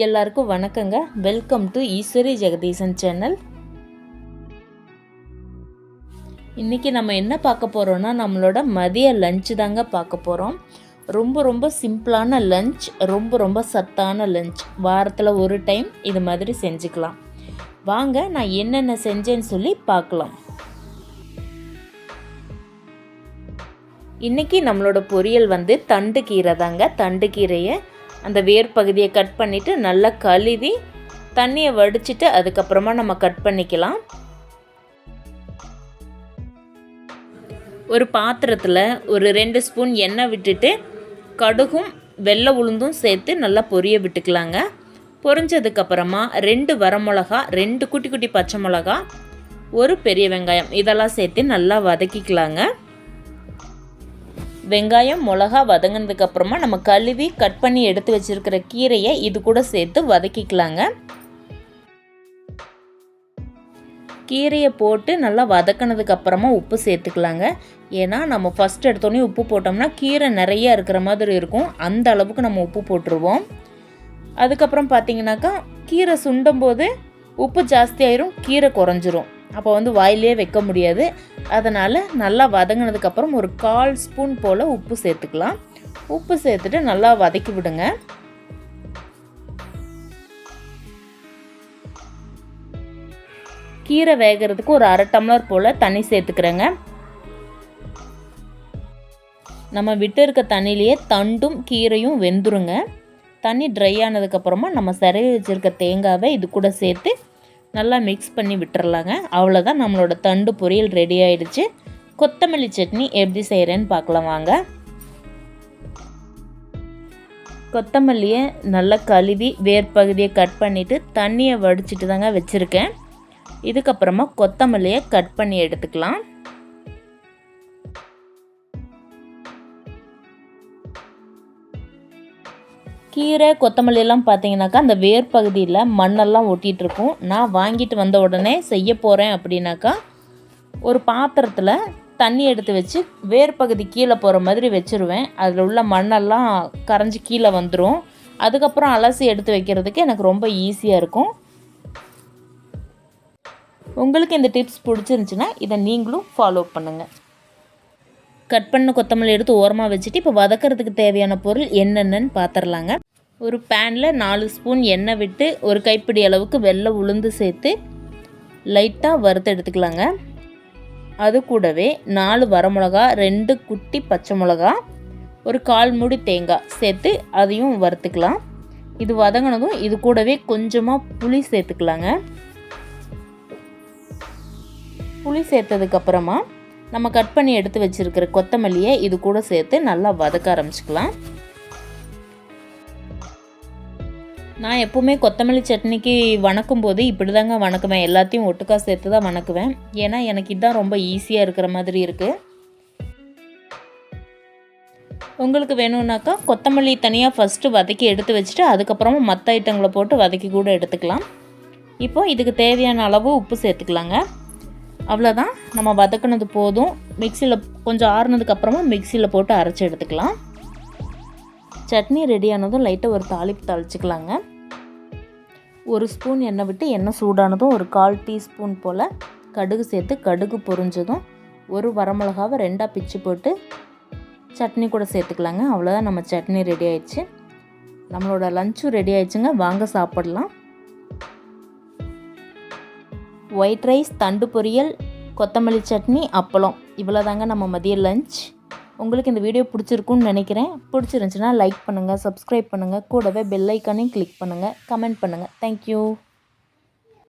எல்லாருக்கும் வணக்கங்க. Welcome to Eswari Jagadeesan channel. இன்றைக்கி நம்ம என்ன பார்க்க போகிறோன்னா நம்மளோட மதிய லஞ்சு தாங்க பார்க்க போகிறோம். ரொம்ப சிம்பிளான லஞ்ச், ரொம்ப சத்தான லஞ்ச். வாரத்தில் ஒரு டைம் இது மாதிரி செஞ்சுக்கலாம். வாங்க நான் என்னென்ன செஞ்சேன்னு சொல்லி பார்க்கலாம். இன்றைக்கி நம்மளோட பொரியல் தண்டு கீரை தாங்க. தண்டு கீரையை அந்த வேர் பகுதியை கட் பண்ணிவிட்டு நல்லா கழுவி தண்ணியை வடிச்சிட்டு அதுக்கப்புறமா நம்ம கட் பண்ணிக்கலாம். ஒரு பாத்திரத்தில் ஒரு 2 ஸ்பூன் எண்ணெய் விட்டுட்டு கடுகும் வெள்ளை உளுந்தும் சேர்த்து நல்லா பொரிய விட்டுக்கலாங்க. பொரிஞ்சதுக்கப்புறமா 2 வரமிளகா, 2 குட்டி பச்சை மிளகா, ஒரு பெரிய வெங்காயம் இதெல்லாம் சேர்த்து நல்லா வதக்கிக்கலாங்க. வெங்காயம் மிளகா வதங்கினதுக்கப்புறமா நம்ம கழுவி கட் பண்ணி எடுத்து வச்சுருக்கிற கீரையை இது கூட சேர்த்து வதக்கிக்கலாங்க. கீரையை போட்டு நல்லா வதக்கினதுக்கப்புறமா உப்பு சேர்த்துக்கலாங்க. ஏன்னா நம்ம ஃபஸ்ட் எடுத்தோடனே உப்பு போட்டோம்னா கீரை நிறையா இருக்கிற மாதிரி இருக்கும். அந்த அளவுக்கு நம்ம உப்பு போட்டுருவோம். அதுக்கப்புறம் பார்த்திங்கனாக்கா கீரை சுண்டும் போது உப்பு ஜாஸ்தி ஆயிரும், கீரை குறைஞ்சிரும். அப்போ வாயிலே வைக்க முடியாது. அதனால் நல்லா வதங்கினதுக்கப்புறம் ஒரு 1/4 ஸ்பூன் போல் உப்பு சேர்த்துக்கலாம். உப்பு சேர்த்துட்டு நல்லா வதக்கி விடுங்க. கீரை வேகிறதுக்கு ஒரு 1/2 டம்ளர் போல் தண்ணி சேர்த்துக்கிறேங்க. நம்ம விட்டு இருக்க தண்ணியிலேயே தண்டும் கீரையும் வெந்துருங்க. தண்ணி ட்ரை ஆனதுக்கப்புறமா நம்ம சிரவி வச்சுருக்க தேங்காவை இது கூட சேர்த்து நல்லா மிக்ஸ் பண்ணி விட்டுறலாங்க. அவ்வளோதான், நம்மளோட தண்டு பொரியல் ரெடி ஆகிடுச்சு. கொத்தமல்லி சட்னி எப்படி செய்கிறேன்னு பார்க்கலாம் வாங்க. கொத்தமல்லியை நல்லா கழுவி வேர் பகுதியை கட் பண்ணிவிட்டு தண்ணியை வடிச்சிட்டு தாங்க வச்சுருக்கேன். இதுக்கப்புறமா கொத்தமல்லியை கட் பண்ணி எடுத்துக்கலாம். கீரை கொத்தமல்லியெல்லாம் பார்த்தீங்கன்னாக்கா அந்த வேர் பகுதியில் மண்ணெல்லாம் ஒட்டிகிட்ருக்கும். நான் வாங்கிட்டு வந்த உடனே செய்ய போகிறேன் அப்படின்னாக்கா ஒரு பாத்திரத்தில் தண்ணி எடுத்து வச்சு வேர் பகுதி கீழே போகிற மாதிரி வச்சுருவேன். அதில் உள்ள மண்ணெல்லாம் கரைஞ்சி கீழே வந்துடும். அதுக்கப்புறம் அலசி எடுத்து வைக்கிறதுக்கு எனக்கு ரொம்ப ஈஸியாக இருக்கும். உங்களுக்கு இந்த டிப்ஸ் பிடிச்சிருந்துச்சின்னா இதை நீங்களும் ஃபாலோ பண்ணுங்கள். கட் பண்ண கொத்தமல்லி எடுத்து ஓரமாக வச்சுட்டு இப்போ வதக்கிறதுக்கு தேவையான பொருள் என்னென்னு பார்த்துடலாங்க. ஒரு பேனில் 4 ஸ்பூன் எண்ணெய் விட்டு ஒரு கைப்பிடி அளவுக்கு வெள்ளை உளுந்து சேர்த்து லைட்டாக வறுத்து எடுத்துக்கலாங்க. அது கூடவே 4 வரமிளகா, 2 குட்டி பச்சை மிளகா, ஒரு 1/4 மூடி தேங்காய் சேர்த்து அதையும் வறுத்துக்கலாம். இது வதங்கினதும் இது கூடவே கொஞ்சமாக புளி சேர்த்துக்கலாங்க. புளி சேர்த்ததுக்கப்புறமா நம்ம கட் பண்ணி எடுத்து வச்சுருக்கிற கொத்தமல்லியை இது கூட சேர்த்து நல்லா வதக்க ஆரம்பிச்சுக்கலாம். நான் எப்போவுமே கொத்தமல்லி சட்னிக்கு வணக்கும் போது இப்படி தாங்க வணக்குவேன். எல்லாத்தையும் ஒட்டுக்கா சேர்த்து தான் வணக்குவேன். ஏன்னா எனக்கு இதுதான் ரொம்ப ஈஸியாக இருக்கிற மாதிரி இருக்குது. உங்களுக்கு வேணும்னாக்கா கொத்தமல்லி தனியாக ஃபஸ்ட்டு வதக்கி எடுத்து வச்சுட்டு அதுக்கப்புறமா மற்ற ஐட்டங்களை போட்டு வதக்கி கூட எடுத்துக்கலாம். இப்போது இதுக்கு தேவையான அளவு உப்பு சேர்த்துக்கலாங்க. அவ்வளோதான், நம்ம வதக்குனது போதும். மிக்சியில் கொஞ்சம் ஆறுனதுக்கப்புறமா மிக்சியில் போட்டு அரைச்சி எடுத்துக்கலாம். சட்னி ரெடியானதும் லைட்டாக ஒரு தாளிப்பு தாளிச்சிக்கலாங்க. 1 ஸ்பூன் எண்ணெய் விட்டு எண்ணெய் சூடானதும் ஒரு 1/4 டீஸ்பூன் போல் கடுகு சேர்த்து கடுகு பொரிஞ்சதும் ஒரு வரமிளகாவை 2ஆக பிச்சு போட்டு சட்னி கூட சேர்த்துக்கலாங்க. அவ்வளோதான், நம்ம சட்னி ரெடி ஆயிடுச்சு. நம்மளோட லஞ்சும் ரெடி ஆயிடுச்சுங்க. வாங்க சாப்பிடலாம். ஒயிட் ரைஸ், தண்டு பொரியல், கொத்தமல்லி சட்னி, அப்பளம், இவ்வளோ தாங்க நம்ம மதிய லஞ்ச். உங்களுக்கு இந்த வீடியோ பிடிச்சிருக்குன்னு நினைக்கிறேன். பிடிச்சிருந்துச்சுன்னா லைக் பண்ணுங்கள், சப்ஸ்கிரைப் பண்ணுங்கள், கூடவே பெல் ஐக்கானையும் கிளிக் பண்ணுங்கள், கமெண்ட் பண்ணுங்கள். தேங்க்யூ.